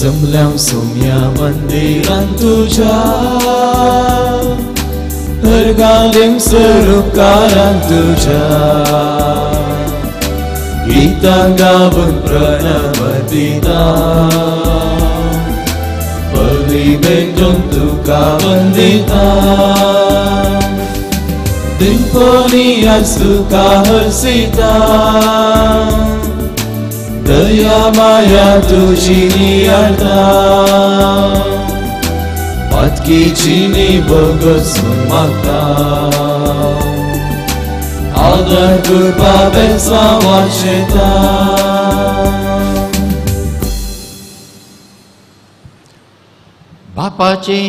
जमल्या सोम्या मंदिरांत तुझ्या हरगालेम स्वरूपकारांत तुझ्या गीतां गावून प्रणव दिता बळी भेटून तुका वंदिता दिनपणी आज तुका हरसिता दया माया तुझी नियाळटा पातकीची बगसून मागता आदर कृपा बेसा वाचेता बापाचे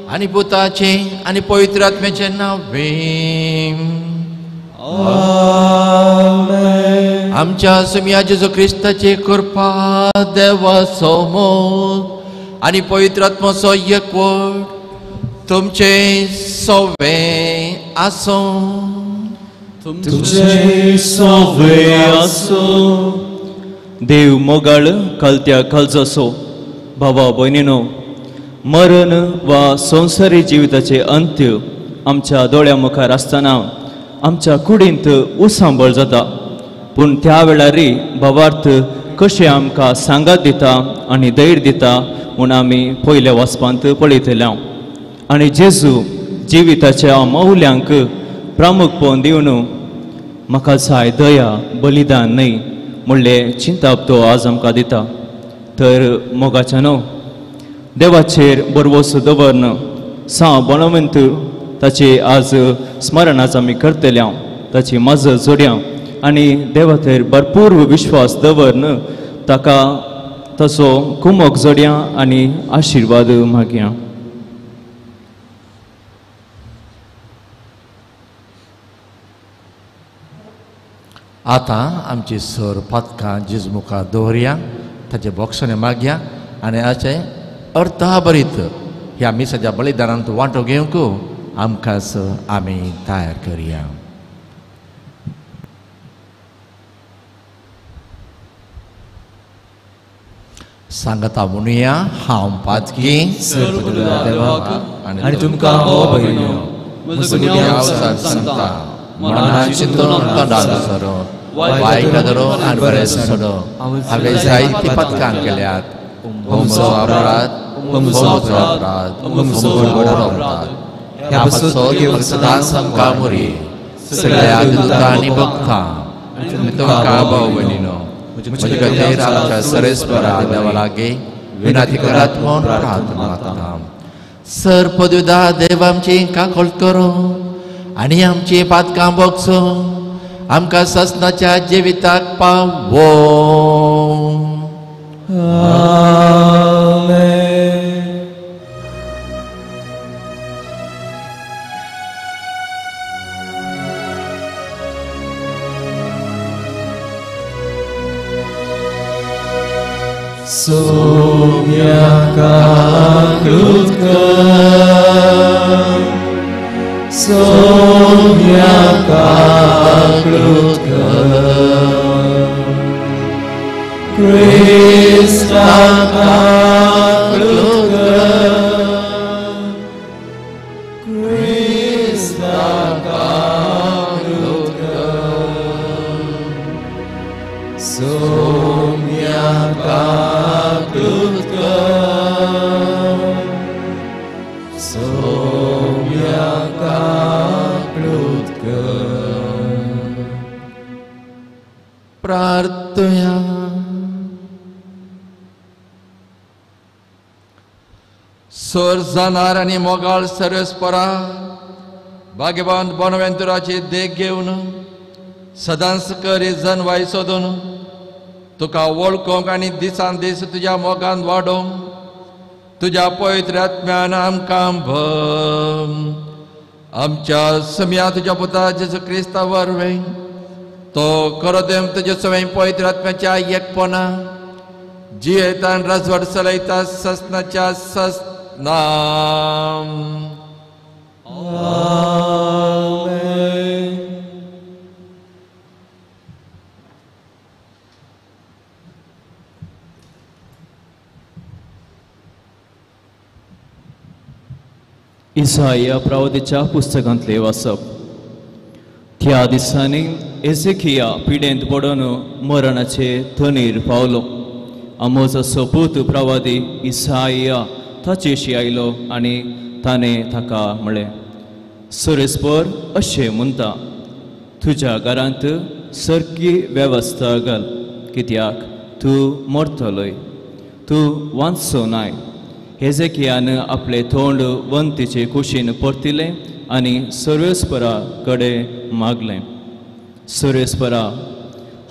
आणि पुताचे आणि पवित्र आत्म्याचे नावे आमेन. आमच्या सुम्या जेजू ख्रिस्ताचे कृपा देवा समोर आणि पवित्र आत्म्याचो एकवट तुमचे सवे आसो तुझे सवे आसो. देव मोगाळ कलत्या कलजसो. भावा भयणीनो, मरण वा संवसारी जिविताचे अंत्य आमच्या दोळ्या मुखार आसतना आमच्या कुडींत उसांबळ जाता, पूण त्या वेळारी भावार्थ कशें आमकां सांगात दिता आनी धैर्य दिता म्हूण आमी पयल्या वाचपांत पळयतल्या. आनी जेजू जिविताच्या मौल्यांक प्रामुखपण दिवन म्हाका जाय दया बलिदान न्हय म्हणलें चिंताप तो आज आमकां दिता. तर मोगाच्या न्हू, देवाचेर बरवोस दवरन बोनवंत ताचे आज स्मरण आज आमी करतल्या, ताची मजत जोड्या आनी देवाचेर भरपूर विश्वास दवरन ताका तसो कुमक जोड्या आनी आशिर्वाद मागया. आता आमची सर पदकां जेजू मुखार दवरया, ताचे बोक्षणे मागया आनी हाचे अर्थाभरीत ह्या मिसाच्या बलिदानांत वांटो घेवंक आमकांच आमी तयार करया. सांगता म्हणुया, हांव पातकी आनी तुमकां हो भयण्यो सांगता मनान चिंतून तोंडार सरो वायट धरून आनी बरें सोडो. हांवें जायती पदकां केल्यात, होमचो अपराध, होमचो अपराध. ह्या पासून सदांच आमकां मुरी सगळ्या दूतां आनी भक्तां तुमकां भाव भयणीनो म्हजे खातीर आमच्या सरेस्परा देवा लागीं विनंती करात म्हूण प्रार्थना करता. सर पदवीदा देव आमची काकोळ करो आनी आमची पातकां बोगसो आमकां ससनाच्या जिविताक पावो. सोम्याका कृतकर, सोम्याका कृतकर, क्रिस्ताका कृतकर, क्रिस्ताका कृतकर, सोम्याका प्रार्थया. सोर जाणार आनी मोगाळ सर्वेस्परा भाग्यवान बोनवेंतुराची देख घेवन सदांच करी जनवाय सोदून तुका वळखोंक आनी दिसान दीस तुज्या मोगान वाडोवंक तुज्या पवित्र आत्म्यान आमकां भर. आमच्या सम्या तुज्या पुता जेजू क्रिस्ता वरवें तो करोदेम तुजे सवय पवित्र आत्म्याच्या एकपणा जियेता आनी राजवट चलयता ससनाच्या ससना. इसाया प्रवादीच्या पुस्तकांतले वाचप. त्या दिसांनी एझेकिया पिडेंत पडून मरणाचे थंडीर पावलो. आमोजाचो पूत प्रवादी इसाया ताचेशी आयलो आनी ताणें ताका म्हळें, सुरेस्पर अशें म्हणटा, तुज्या घरांत सारकी वेवस्था घाल, कित्याक तूं मरतलोय, तूं वांचो नाय. एझेकियान आपले तोंड वंतीचे कुशीन परतिलें आनी सुरेस्परा कडेन मागलें, सुरेस्परा,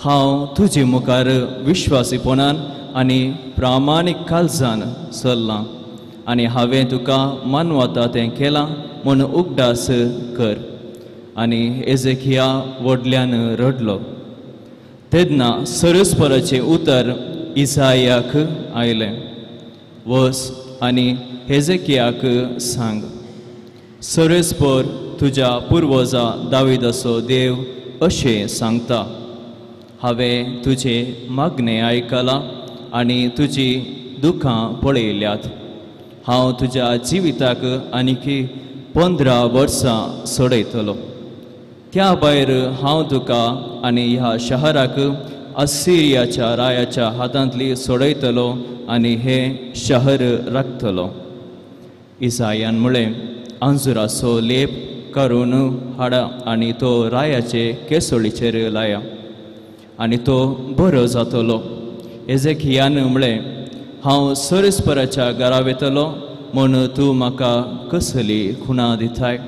हांव तुजे मुखार विश्वासीपणान आनी प्रामाणीक काळजान चल्लां आनी हांवें तुका मानवता तें केलां म्हूण उगडास कर. आनी एझेकिया व्हडल्यान रडलो. तेन्ना सुरेस्पराचें उतर इसायाक आयलें, वस आनी एझेकियाक सांग, सुरेस्पर तुज्या पुर्वजा दाविदाचो देव अशें सांगता, हांवें तुजें मागणें आयकलां आनी तुजी दुखां पळयल्यात. हांव तुज्या जिविताक आनीक 15 वर्सां सोडयतलो. त्या भायर हांव तुका आनी ह्या शहराक असिरियाच्या रायाच्या हातांतली सोडयतलो आनी हें शहर राखतलो. इसायान म्हळें, अंजुराचो लेप करून हाडा आनी तो रायाचे केसोळीचेर लाया आनी तो बरो जातलो. एझेकियान म्हळें, हांव सुरेस्पराच्या घरा वेतलो म्हूण तूं म्हाका कसली खुणा दिताय.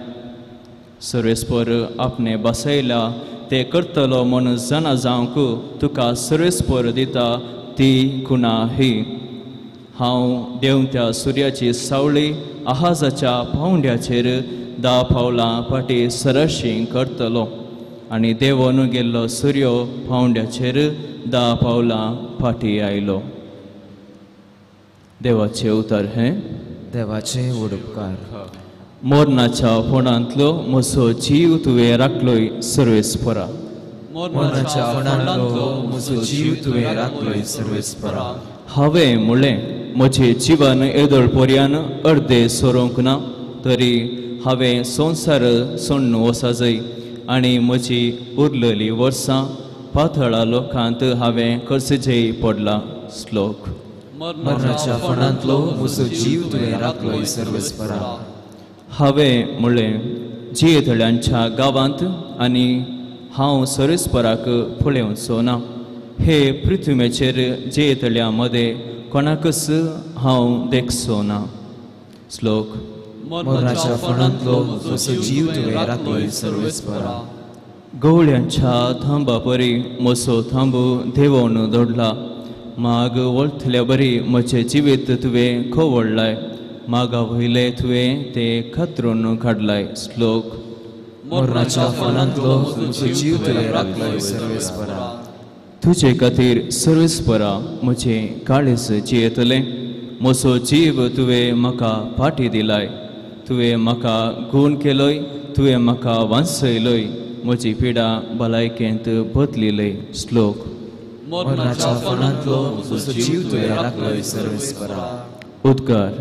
सुरेस्पर आपणे बसयला ते करतलो म्हूण जाणा जावंक तुका सुरेस्पर दिता ती खुणा ही. हांव देंवत्या सुर्याची सावळी आहाजाच्या पावंड्याचेर 10 पावलां फाटीं सरशी करतलो आनी देंवून गेल्लो सूर्य पावंड्याचेर 10 पावलां फाटीं आयलो. देवाचे उतर हें. देवाचे उपकार. मोरनाच्या फोंडांतलो म्हजो जीव तुवें राखलोय सर्वेस्परा. मोरनाच्या फोंडांतलो म्हजो जीव तुवें राखलोय सर्वेस्परा. हांवें म्हळें, म्हजें जिवन येदोळ पर्यान अर्दें सोरोंक ना, तरी हांवें संवसार सोडून वचा जाय आनी म्हजी उरलेलीं वर्सां पातळा लोकांत हांवें करचें पडलां. श्लोक. मरणाच्या फोंडांतलो म्हजो जीव तुवें राखलोय सर्वेस्परा. हांवें म्हळें, जियेतळ्यांच्या गांवांत आनी हांव सर्वेस्पराक पळोवचो ना. हे पृथ्वीचेर जियेतळ्यां मदें कोणाकच हांव देखचो ना. श्लोक. मरणाच्या फोंडांतलो म्हजो जीव तुवें राखलोय सर्वेस्परा. गवळ्यांच्या थांबा परी म्हजो थांबू देंवोवन दडला. माग वळथल्या बरी म्हजें जिवीत तुवें खोवळ्ळाय. मागा वयले तुवें तें खात्रून काडलाय. श्लोक. मरणाच्या फोंडांतलो म्हजो जीव तुवें राखलोय सर्वेस्परा. तुजे खातीर सर्वेस्परा म्हजें काळीज जियेतलें. म्हजो जीव तुवें म्हाका फाटीं दिलाय. तुवें म्हाका गूण केलोय, तुवें म्हाका वांचयलोय, म्हजी पिडा भलायकेंत बदलिलय. श्लोक. मरणाच्या फोंडांतलो म्हजो जीव तुवें राखलोय सर्वेस्परा. उद्गार.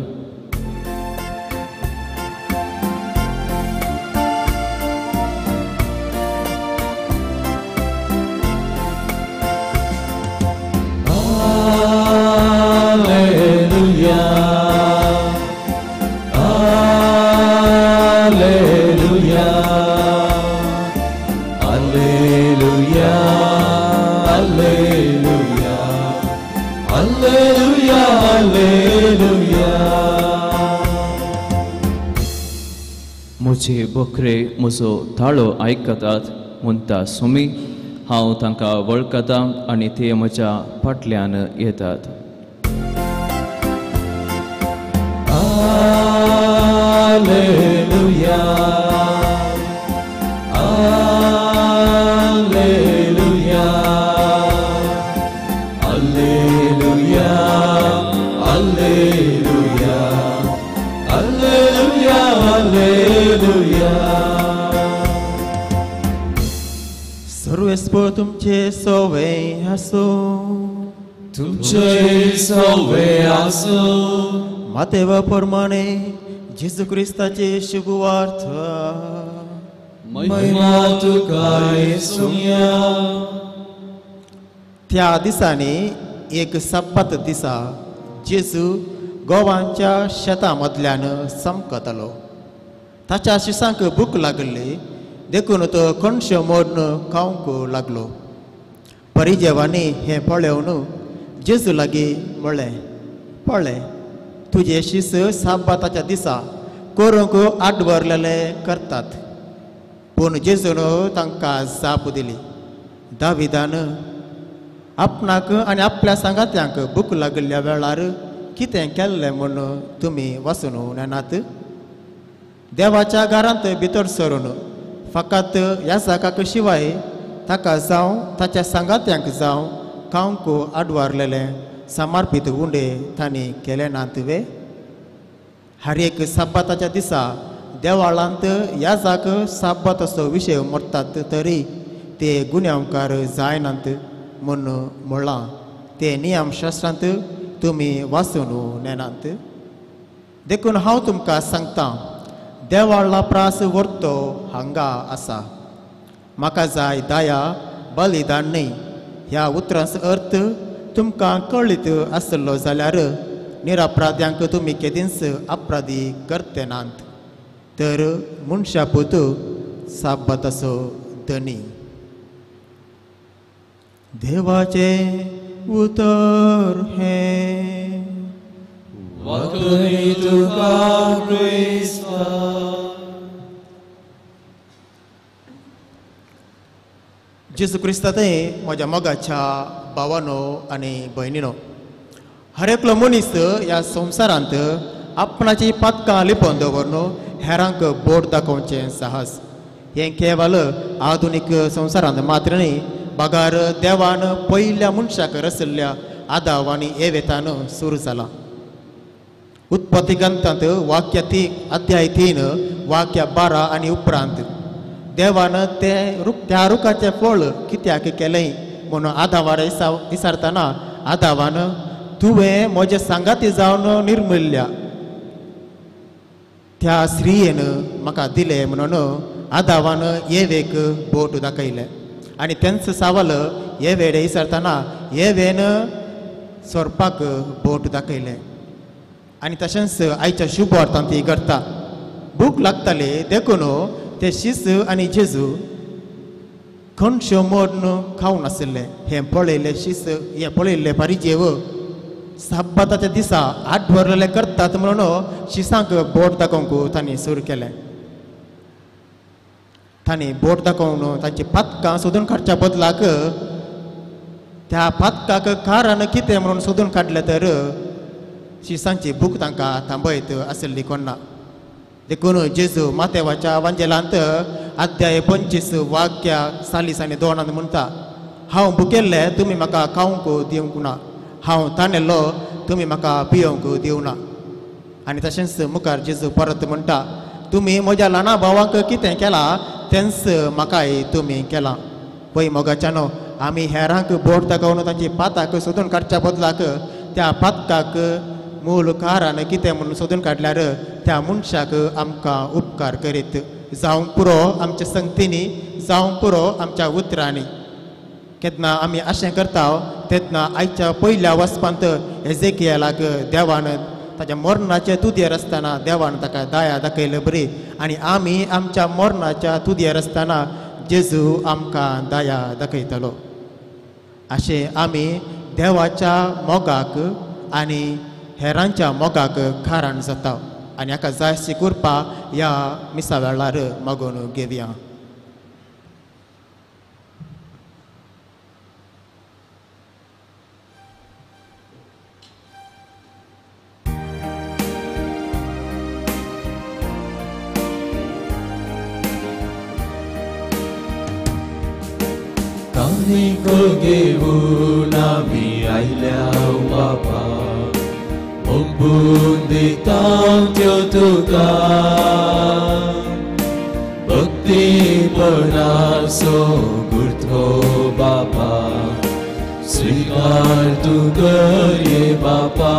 म्हजे बकरे म्हजो ताळो आयकतात म्हणटा सुमी. हांव तांकां वळखतां आनी ते म्हज्या फाटल्यान येतात. Alleluia. Alleluia. Alleluia. Alleluia. Alleluia. Alleluia. सर्वेस्पर तुमचे सोवे आसो. तुमचे सवे आसो. मातेवा प्रमाणे जेजू क्रिस्ताचे शुभवार्थ महिमा तुका येसुया. त्या दिसांनी एक सब्बात दिसा जेजू गोवांच्या शेतामदल्यान चमकतलो. ताच्या शिसांक भूक लागली देखून तो कणश्यो मोडून खावंक लागलो. परिजेवांनी हें पळोवन जेजू लागीं म्हणलें, पळय, तुजे शिस साब्बाताच्या दिसा करूंक आडवरलेले करतात. पूण जेजून तांकां जाप दिली, दाविदान आपणाक आनी आपल्या सांगात्यांक भूक लागल्या वेळार कितें केल्लें म्हूण तुमी वाचून नेनात. देवाच्या घरांत भितर सरून फकत याजकाक शिवाय ताका जावं ताच्या सांगात्यांक जावं खावंक आडवारलेलें समर्पीत उंडे तांणी केले नात वे. हर एक साब्बाताच्या दिसा देवाळांत याजक साब्बाताचो विशय मरतात तरी ते गुन्यांवकार जायनात म्हूण म्हणलां. ते नियमशास्त्रांत तुमी वाचून नेनात. देखून हांव तुमकां सांगतां, देवाळा प्रास व्हरतो हांगा आसा. म्हाका जाय दया बलिदान न्ही. ह्या उतरांचो अर्थ तुमकां कळीत आसलो जाल्यार निरपराध्यांक तुमी केदींच अपराधी करते नात, तर मनशा पूत साब्बाताचो धनी. देवाचे उतर हे. वखरी तुका क्रिस्ता. जेजू क्रिस्तांतय म्हज्या मोगाच्या भावानो आनी भयणीनो, हर एकलो मनीस ह्या संवसारांत आपणाची पातकां लिपोवन दवरून हेरांक बोट दाखोवचें साहस. हें केवल आधुनीक संवसारांत मात्र न्ही, बागार देवान पयल्या मनशाक रचयल्ल्या आदाव आनी एवेतान सुरू जालां. उत्पत्ती ग्रंथांत वाक्य 3 अध्याय 3 वाक्य 12 आनी उपरांत देवान त्या रुखाचें फळ कित्याक केलें म्हणून आदावार विचारतना आदावान तुवें म्हजे सांगाती जावन निर्मल्ल्या त्या स्त्रियेन म्हाका दिलें म्हणून आदावान येवेक बोट दाखयलें. आनी तेंच सावल येवेडे विचारतना येवेन सोरपाक बोट दाखयलें. आनी तशेंच आयच्या शुभवार्तांत ती घडटा. भूक लागताली देखून ते शिस आनी जेजू कणश्यो मोडून खावून नाशिल्ले. हें पळयल्ले शिस हें पळयल्ले परिजेव साब्बाताच्या दिसा आडवरलेले करतात म्हणून शिसांक बोट दाखोवंक तांणी सुरू केलें. तांणी बोट दाखोवन तांची पातकां सोदून काडच्या बदलाक त्या पातकाक कारण कितें म्हणून सोदून काडलें तर शिसांची भूक तांकां थांबयत आसली कोन्ना. देखून जेजू मातेवाच्या वांजेलांत अध्याय 25 वाक्या 40 आनी 2 म्हणटा, हांव भुकेल्ले तुमी म्हाका खावंक दिवंक ना, हांव ताणेल्लो तुमी म्हाका पियोवंक दिवना. आनी तशेंच मुखार जेजू परत म्हणटा, तुमी म्हज्या ल्हाना भावांक कितें केलां तेंच म्हाकाय तुमी केलां. पळय मोगाच्यानो, आमी हेरांक बोट दाखोवन तांची पाताक सोदून काडच्या बदलाक त्या पातकाक मूल कारण कितें म्हणून सोदून काडल्यार त्या मनशाक आमकां उपकार करीत जावंक पुरो आमच्या संगतींनी, जावंक पुरो आमच्या उतरांनी. केन्ना आमी अशें करता तेन्ना आयच्या पयल्या वचपांत एजेकियेलाक देवान ताच्या मरणाच्या तुदयेर आसतना देवान ताका दया दाखयली बरी. आनी आमी आमच्या मरणाच्या तुदयेर आसतना जेजू आमकां दया दाखयतलो. अशें आमी देवाच्या मोगाक आनी हेरांच्या मोगाक कारण जाता. आनी हाका जायशी करपा ह्या मिसा वेळार मागून घेवया. कानिक घेऊन आमी आयल्या बापा, ओपून दिता त्यो तुका. भक्तीपणाचो गुर्तो बापा, स्वीकार तूं कर ये बापा.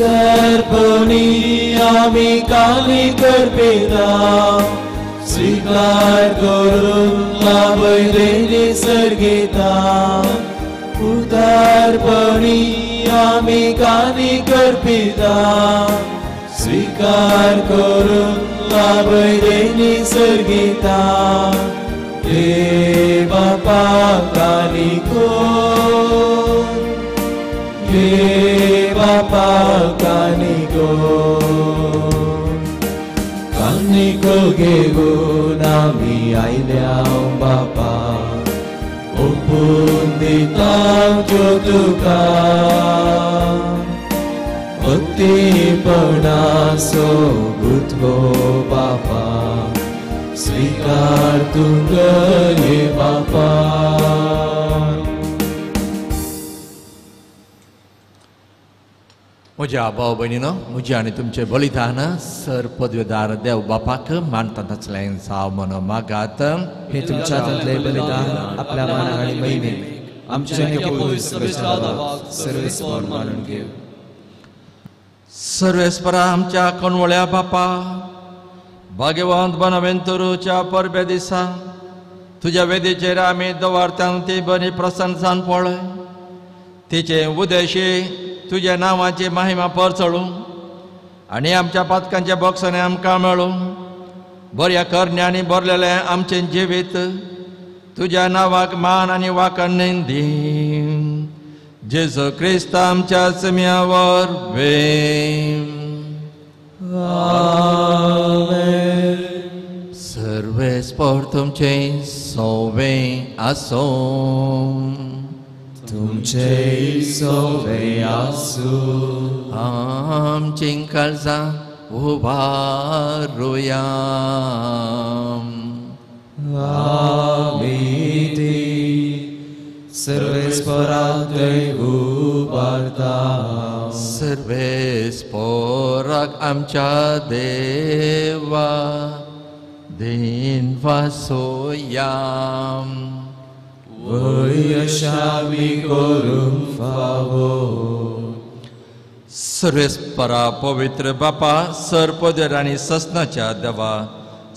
उदारपणी आम्ही कानी करपिता स्वीकार करून लाभय देणे सर्गिता उदारपणी आम्ही कानी करपिता स्वीकार करून लाभय देणे सर्गिता हे बापा कानिको हे बापा कानिको कानिको घेऊन आम्ही आयल्या बापा ओपून दिता जो तुका भक्तीपणा सोबूत गो बापा स्वीकार तुका हे बापा म्हज्या भाव भयणीनो म्हजें आनी तुमचें बलिदान सर पदवेदार देव बापाक मानतातलें साव म्हणो मागात हे तुमच्या हातांतले बलिदान आपल्या मानाक आनी महिमेक आमच्या सर्वेस्पर मानून घेव सर्वेस्परा आमच्या कणवळ्या बापा भाग्यवंत बनवेंतुरूच्या परबे दिसा तुज्या वेदीचेर आमी दवरत्यान ती बरी प्रसन्नसाण पळय तिचे उद्देशी तुज्या नांवाची महिमा परचळूं आनी आमच्या पातकांच्या बॉक्सांनी आमकां मेळूं बऱ्या करण्यांनी भरलेलें आमचें जिवीत तुज्या नांवाक मान आनी वाकणेन दी जेजू क्रिस्त आमच्या समिया वरवीं सर्वेस्पर तुमचें सोवें आसूं तुमचे सोवे आसू आमचीं काळजां उबारुया आमी ती सर्वेस्पराक उबारता सर्वेस्पराक आमच्या देवा दिन वासोया वयशावी करूंक फावो सर्वेस्परा पवित्र बापा सर पदर आनी ससनाच्या देवा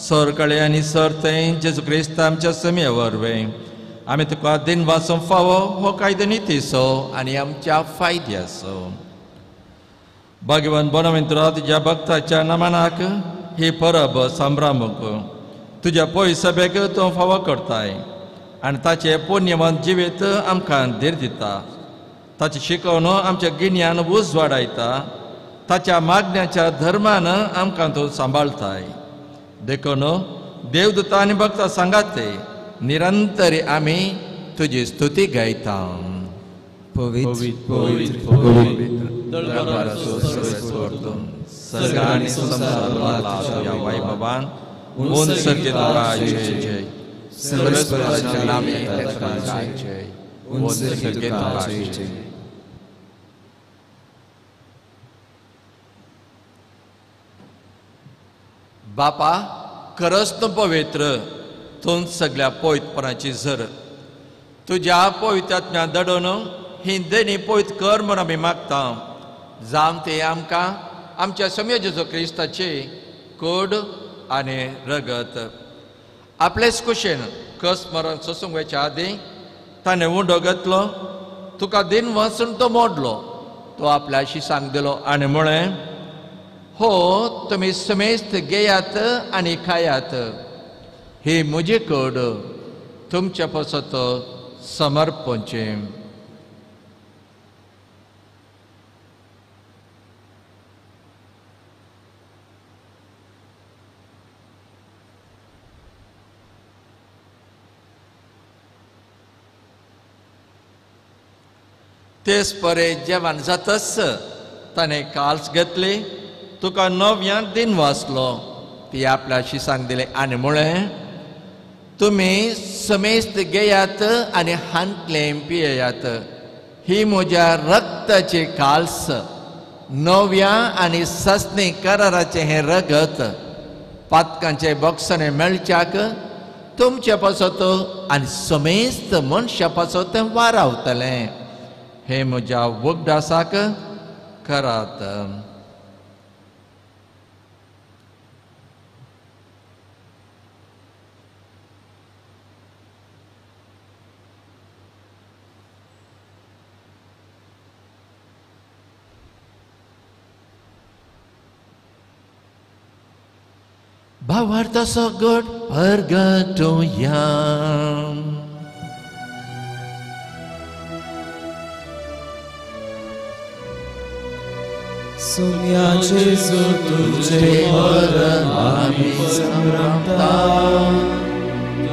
सर कळे आनी सर थंय जेजू क्रिस्त आमच्या समे वरवें आमी तुका दिन वाचूंक फावो हो कायदो नितीसो आनी आमच्या फायद्याचो भाग्यवान बनवेंतुरा तुज्या भक्ताच्या नमनाक ही परब संभ्रामक तुज्या पय सभेक तूं फावो करताय आनी ताचें पुण्यवंत जिवीत आमकां धीर दिता ताची शिकवण आमच्या गिन्यान उज वाडयता ताच्या मागण्याच्या धर्मान आमकां तूं सांबाळताय देखून देवदूता आनी भक्तां सांगाते निरंतरी आमी तुजी स्तुती गायता वैभवान ऊन सर्गे जय जय सर्वेस्पराच्या नामे जय जय ऊन सर्गे जय बापा खरंच तूं पवित्र तूं सगळ्या पवित्रपणाची झर तुज्या पवित्रात्म्या दडोवन ही देणी पवित्र कर म्हूण आमी मागता जावन ते आमकां आमच्या समे जेजू क्रिस्ताची कूड आनी रगत आपलेच कुशेन कस मरण सोसूंक वयच्या आदीं ताणें उंडो घेतलो तुका दिन वचून तो मोडलो तो आपल्या शिसांक दिलो आनी म्हळें हो तुमी समेस्त घेयात आनी खायात ही म्हजी कूड तुमच्या पासत समर्पणचें तेच परे जेवण जातच ताणें काल्स घेतली तुका नव्यान दिन वाचलो ती आपल्या शिसांक दिले आनी म्हळें तुमी समेस्त घेयात आनी हांतलें पियेयात ही म्हज्या रक्ताची काल्स नव्या आनी सस्नी कराराचें हें रगत पातकांचे बॉक्सांनी मेळच्याक तुमच्या पासत आनी समेस्त मनशा पासत वारावतलें हे म्हज्या वखदासाक करात भावार्थ सगळ परगटूया. सुम्या जेजू तुझे मरण आम्ही संभ्रमता,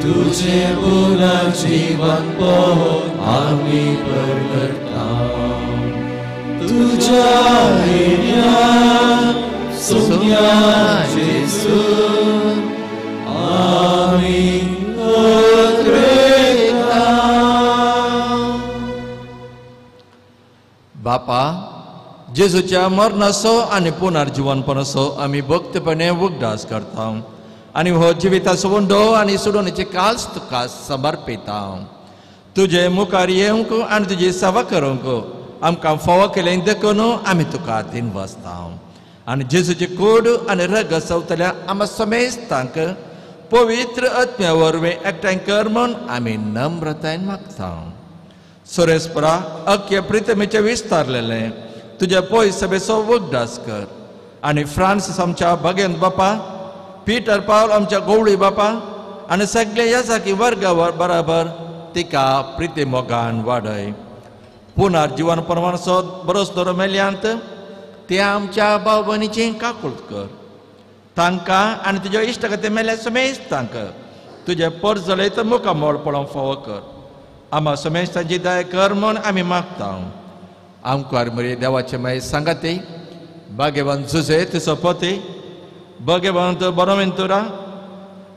तुझे पुन्हा जीवन पाहून आम्ही परगटता. तुझ्या येण्यात सुम्या जेजू आम्ही उद्रेकता. बापा, जेजूच्या मरणाचो आनी पुनर्जीवनपणाचो आमी भक्तीपणे उगडास करता आनी हो जिविताचो वंडो आनी सोडूनचे काल्स तुका समर्पिता. तुजे मुखार येवंक आनी तुजी सेवा करूंक आमकां फावो केलें देखून आमी तुका हातीन बसता. आनी जेजूची कूड आनी रग सवतल्या आमच्या समेस्तांक पवित्र आत्म्या वरवीं एकठांय कर म्हूण आमी नम्रतायेन मागता. सुरेस्परा अख्खे प्रितमेचे विस्तारलेले तुझ्या पय सभेचो उगडास कर आनी फ्रांसीस आमच्या भगेंत बापा, पीटर पावल आमच्या गवळी बापा आनी सगळे याचाकी वर्गा बराबर तिका प्रिती मोगान वाडय. पुनर्जीवन परमानचो बरोस दरो मेल्यांत त्या आमच्या भाव भयणीची काकूळट कर. तांकां आनी तुज्या इश्टगती मेल्या समेस्तांक तुजे परजलयत मुखामोळ पळोवंक फावो कर. आम्हा समेस्तांची दया कर म्हूण आमी मागता. आमकां मरे देवाचे मागीर सांगाती भाग्यवान जुजे तिचो पती, भाग्यवान बोनवेंतुरा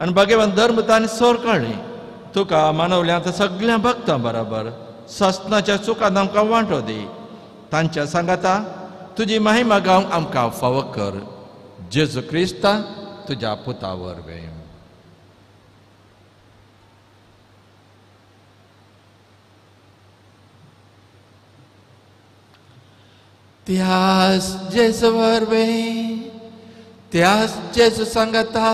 आनी भाग्यवान धर्मता आनी सोरकाळी तुका मानवल्यांत सगळ्या भक्तां बराबर सस्नाच्या चुकांत आमकां वांटो दी. तांच्या सांगाता तुजी महिमा गावंक आमकां फावो कर. जेजू क्रिस्ता तुज्या पुता वरवीं. त्यास जेजू वरवीं, त्यास जेजू सांगता,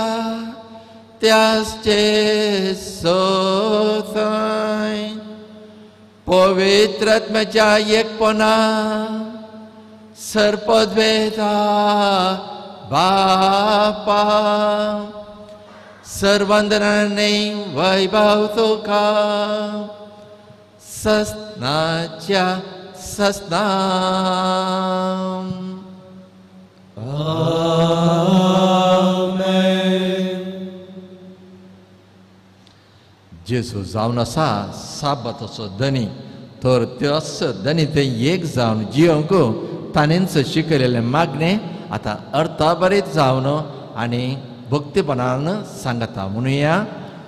त्यास जेजू थंय पवित्र आत्म्याच्या एकपणा सर्पद्वेदा बापा सर्वांदरांनी वैभव तुका सस्नाच्या सस्ना. जेजू जावन आसा साबताचो धनी, तर त्योच धनी ते एक जावन जियोंक ताणेंच शिकयलेले मागणे आतां अर्थाभरीत जावन आनी भक्तीपणान सांगता. म्हणुया,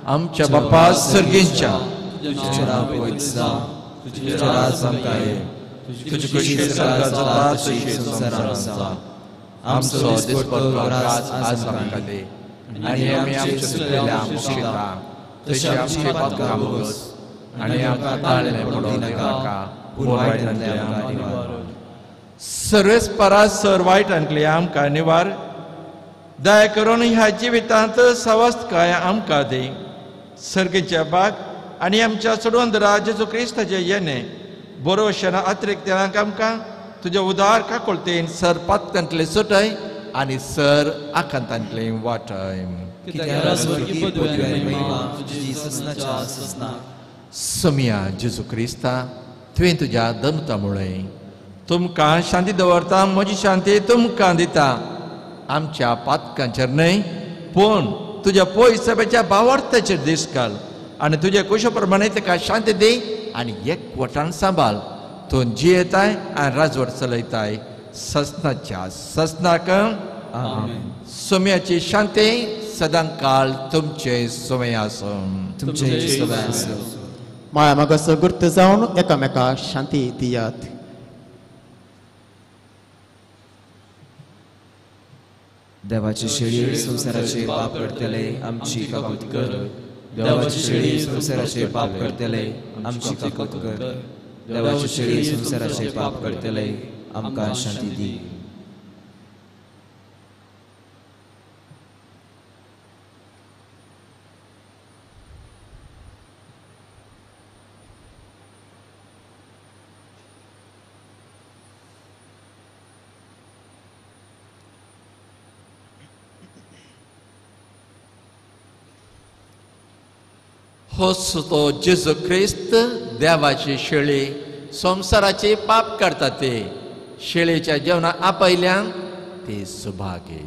आमच्या बापा सर्गींच्या तुझे नाव पवित्र जावं, तुझे राज्य आमकां ये, तुझी खुशी स्वर्गात जाता तशी संसारांत आसा. आमचो दिसपतो आज आमकां दे आनी आमी आमचे चुकलेल्या आमकां तशी आमची पातकां बोगस आनी आमकां ताळ्ळे पडोवंक नाका, पूण वायटांतल्यान आमकां निवार. सर्वेस्परा सर वायटांतले आमकां निवार. दया करून ह्या जिवितांत सवस्थकाय आमकां दी. सर्गीच्या बाग आनी आमच्या सोडवंदरा जेजू क्रिस्ताचे येणे बरोवशेन अतिरिक्तांक आमकां तुजे उदार काकुळतेन सर पातकांतले सुटय आनी सर आकांतांतले वाटय. समिया जेजू क्रिस्ता, तुवें तुज्या दमता मुळे तुमकां शांती दवरता, म्हजी शांती तुमकां दिता. आमच्या पातकांचेर न्हय पूण तुज्या पय सभेच्या भावार्थाचेर दीस घाल आनी तुजे कुशे प्रमाणे ताका शांती दी आनी एकवटान सांबाळ. तूं जियेताय आनी राजवट चलयताय सस्नाच्या सस्नाक. सोम्याची शांती सदां काळ तुमचे सोमे आसूं. माया मागस गुर्त जावन एकामेकाक शांती दियात. देवाची शेळी संसाराचे पाप करतले आमची काकूत कर. देवाची शेळी संसाराचे पाप करतले आमची काकूत कर. देवाची शेळी संसाराचे पाप करतले आमकां शांती दी. होच तो जेजू ख्रिस्त देवाची शेळी संसाराचे पाप करता ते शेळेच्या जेवणा आपयल्यान ते सुभागे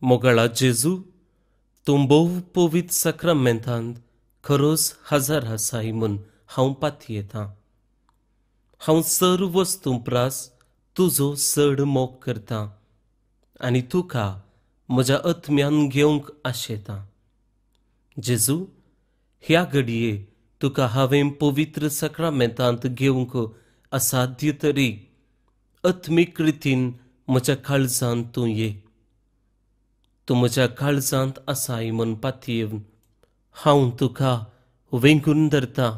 मोगळा जेजू तूं भोव पवित्र सक्रमेंतांत खरोच हजर आसाय म्हूण हांव पातयेतां. हांव सर्व वस्तू प्रास तुजो चड मोग करतां आनी तुका म्हज्या आत्म्यान घेवंक आशेतां. जेजू, ह्या घडये तुका हांवें पवित्र सक्रमेंतांत घेवंक असाध्य तरी आत्मीक रितीन म्हज्या काळजांत तूं ये. तूं म्हज्या काळजांत आसाय म्हूण पातयेवन हांव तुका वेंगून धरतां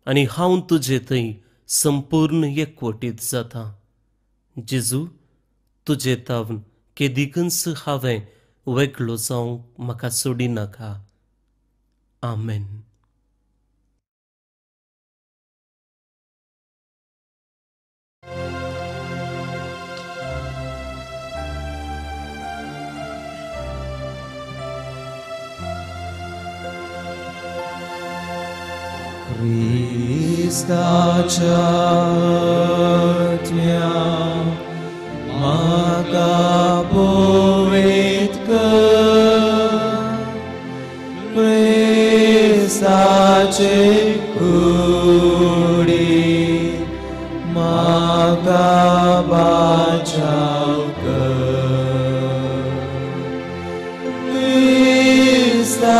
आनी हांव तुजे थंय संपूर्ण एकवटीत जाता. जेजू, तुजे तावन केदिकच हांवें वेगळो जावंक म्हाका सोडिनाका. आमेन. Cristacia Tmia Maka povitka Cristace Kudi Maka Bachauka Cristacia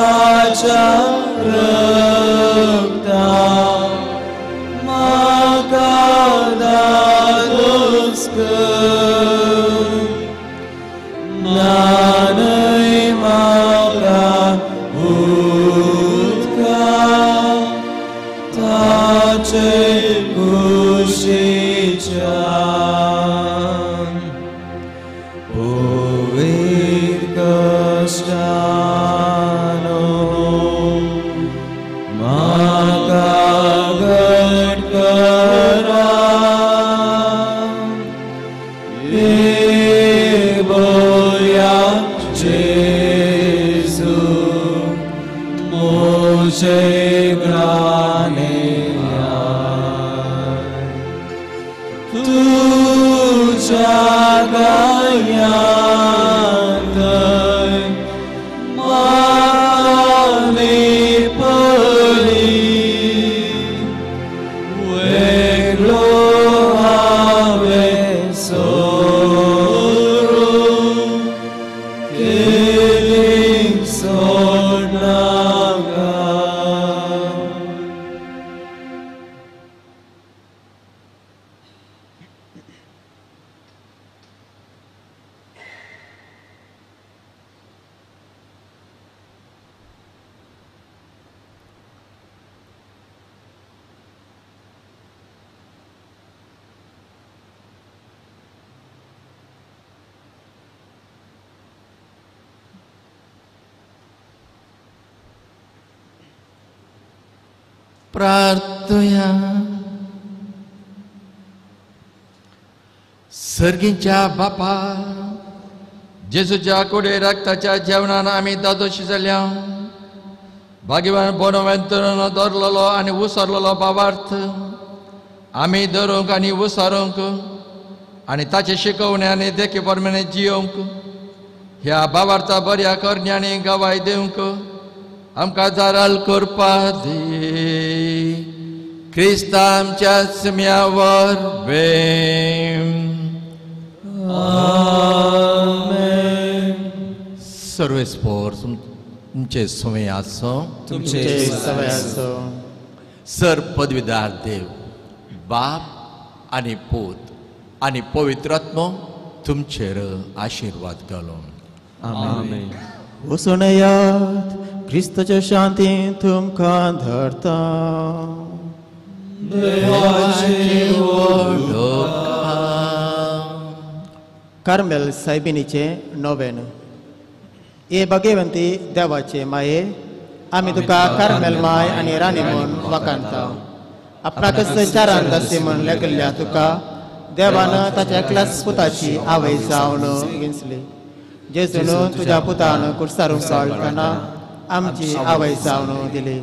प्रार्थया. सर्गींच्या बापा, जेजूच्या कुडे रक्ताच्या जेवणान आमी दादोशी जाल्या. भाग्यवान बोनवेंतरान दवरलेलो आनी उसरलेलो भावार्थ आमी धरूंक आनी उसारूंक आनी ताचे शिकवण्यानी देखी प्रमाणे जियोंक ह्या भावार्था बऱ्या करण्यांनी गवाय दिवंक आमकां दाराल करपा दी. क्रिस्ता आमच्या सम्या वरवीं. सर्वेस्पोर तुमचे सवय आसो. तुमचे सवय आसो. सर पदवीदार देव, बाप आनी पूत आनी पवित्र आत्मो तुमचेर आशिर्वाद घालो. आमेन. वचून येयात, क्रिस्ताच्या शांतीन तुमकां धरता. कार्मेल सायबिणीचे नोवेन. हे भगवंती देवाचे माये, आमी तुका कार्मेल माय आनी राणी म्हूण वखाणता आपणाकच चारान दासी म्हूण लेखिल्ल्या तुका देवान ताच्या एकल्याच पुताची आवय जावन विंचली जेजून तुज्या पुतान कुर्सारूंक पावतना आमची आवय जावन दिली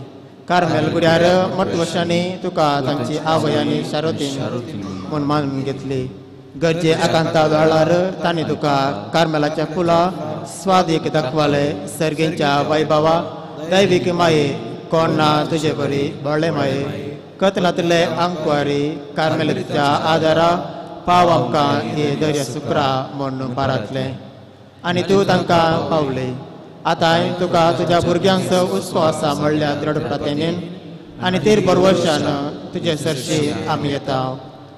कार्मेल गुड्यार मोठवर्षांनी तुका तांची आवय आनी शारोतीन म्हूण मानून घेतली गरजे आकांता वेळार तांणी तुका कार्मेलाच्या फुला स्वादीक दाखवाले सर्गेंच्या वैभवा दैवीक माये कोण ना तुजे बरी बळे माये कतलांतले आंकवारी कार्मेलीच्या आदारा पाव आमकां हे दर्या सुक्रा म्हूण बारातले आनी तूं तांकां पावले आतां तुका तुज्या भुरग्यांक उत्सव आसा म्हणल्या दृढप्रतेनेन आनी 13 वर्षान तुजे सरशी आमी येता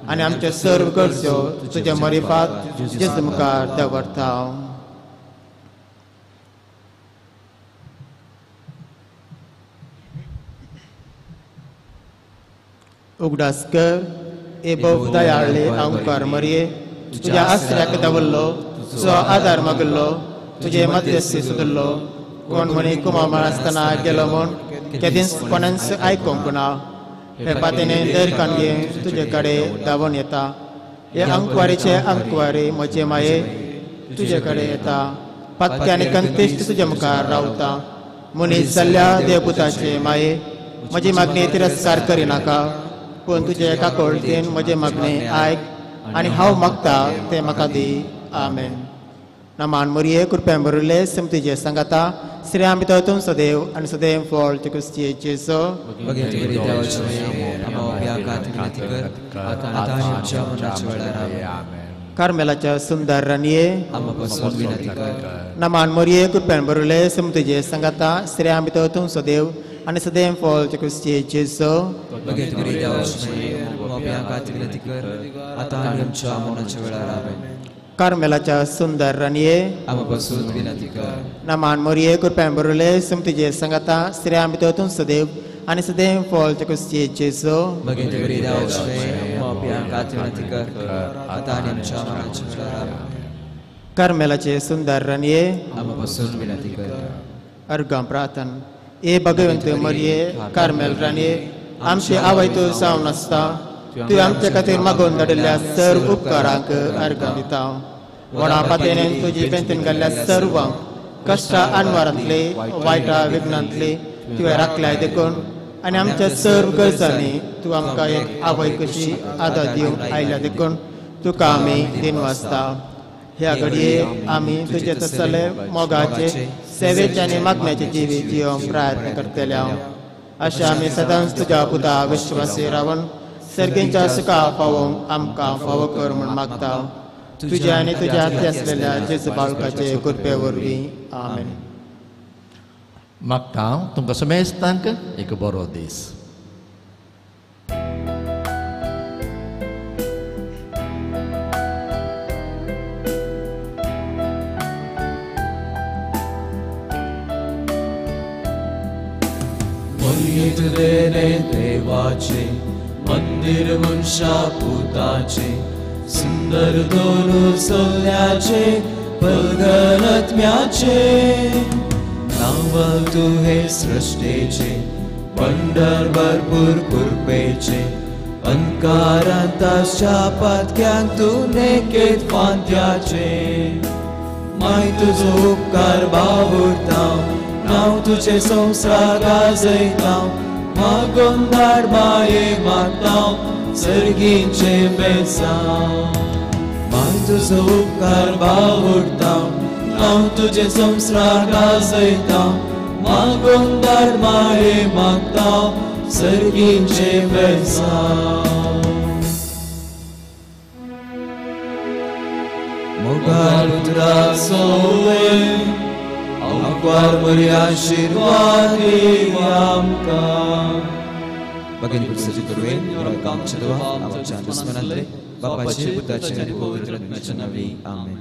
आनी आमच्यो सर्व गरजो तुजे मरिफात जेजू मुखार दवरता उगडास कर ए भोव दयाळ्ळे आंकार मरये तुज्या आसऱ्याक दवरलो तुजो आदार मागलो तुजे मध्यस्थी सुदरलो कोण म्हणी कुमार आसतना गेलो म्हूण केदींच कोणाच आयकोंक ना हे पातेने दर काणगे तुजे कडेन धांवून येता हे अंकवारीचे अंकवारी म्हजे माये तुजे कडेन येता पत्ते आनी कंतिश्ट तुजे मुखार रावता मनीस जाल्ल्या देवपुताचे माये म्हजी मागणी तिरस्कार करिनाका पूण तुजे काकोळटेन म्हजे मागणे आयक आनी हांव मागता तें म्हाका दी आमेन नामान मरिये कृपेन बरयले समतीचे सांगाता श्री आमी तुम सदैव आनी सदैव फळ तुकुस्ती जेजो कार्मेलाच्या सुंदर राणये नामान मरिये कृपेन बरयले समतीचे सांगाता श्री आमी तुम सदैव आनी सदैव फळ तुकुस्ती जेजो कार्मेलाच्या सुंदर राणये नामान मरिये कृपेन बरयले समतीचे सांगाता श्री आमी तुम सदैव आनी सदैव फळ तुकुस्ती जेजो कार्मेलाचे सुंदर राणये अर्गां प्रार्थना ए भगवंत मरिये कार्मेल राणये आमची आवय तूं जावन आसता तूं आमचे खातीर मागून धाडिल्ल्या सर्व उपकारांक अर्गां दिता वडा पातेनेन तुजी बेंतीन घाल्ल्या सर्वांक कश्टा आनवारांतली वायटा विघ्नांतली तुवें राखल्याय देखून आनी आमच्या सर्व गरजांनी तूं आमकां एक आवय कशी आदार दिवंक आयल्या देखून तुका आमी दिनवासता ह्या घडये आमी तुजे तसले मोगाचे सेवेचे आनी मागण्याचे जिवी जिवंक प्रयत्न करतले अशें आमी सदांच तुज्या पुता विश्वासी रावन सर्गेंच्या सुखा पावोवंक आमकां फावो कर म्हूण मागता तुज्या आनी तुज्या हाती आसलेल्या जेजू बाळकाचे कृपे वरवीं आमेन मागता हांव तुमकां समेस्तांक एक बरो दीस देवाचे मंदिर मनशा पुताचे सुंदर दोन सोल्याचे पलगनत्म्याचे नाव तू हे सृष्टेचे पंढर भरपूर कृपेचे अंकारांताच्या पातक्यांक तू नेकेत फांत्याचे माय तुजो उपकार बावुरता नाव तुझे संवसार गाजयता मागोन धाड माये मागता सर्गींचे बेसांव माय तुजो उपकार बावुरता नाव तुझे संवसार गाजयता मागोन धाड माये मागता सर्गींचे बेसांव मोगाळ उतराक सोवे आंकवार बरी आशीर्वाद आमकां भगिनी पुरुषाची करुवेन काम चलवा आमच्या दुश्मनांतले बापाचे पुताचे आनी पवित्र आत्म्याच्या नांवी आमेन